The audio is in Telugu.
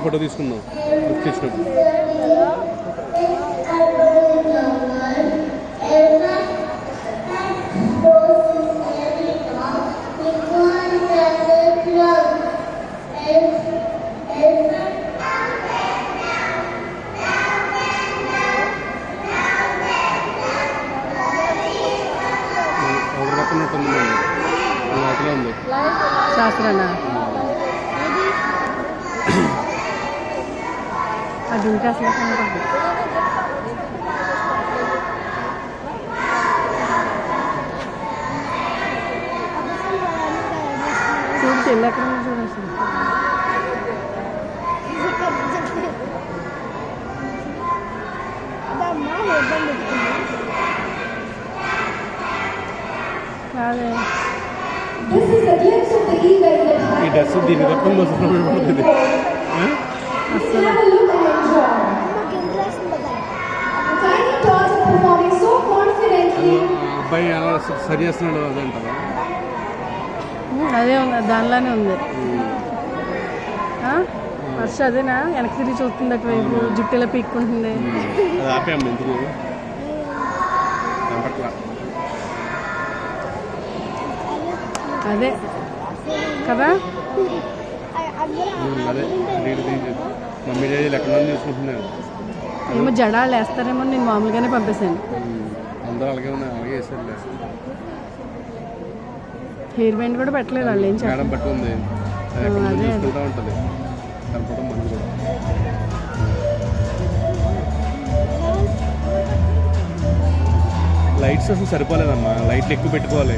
ఫోటో తీసుకుందాం వచ్చినప్పుడు. శాస్త్రనా అది ఉంటే అసలు చూడు చెల్లి ఎక్కడ చూడాల్సి అదే ఈ డ్రెస్ దీన్ని తప్పని పడుతుంది. అబ్బాయి అలా సరి చేస్తున్నాడు అదంటారా? అదే ఉంది, దానిలానే ఉంది. వర్ష అదేనా వెనక్కి తిరిగి చూస్తుంది అటువైపు, జుట్టు ఇలా పీక్కుంటుంది. అది ఆపేయమ్మ ఎందుకు అదే కదా. అదే మమ్మీ డాడీలు ఎక్కడ చూసుకుంటున్నాను. ఏమో జడాలు వేస్తారేమో, నేను మామూలుగానే పంపేశాను. అందరూ అలాగే ఉన్నాయి, అలాగే వేసారు. హెయిర్ బ్యాండ్ కూడా పెట్టలేదు వాళ్ళు. ఏం మేడం పట్టుకుంది, అదే చూసుకుంటూ ఉంటుంది కనపడం. మనం కూడా లైట్స్ అసలు సరిపోలేదమ్మా, లైట్లు ఎక్కువ పెట్టుకోవాలి.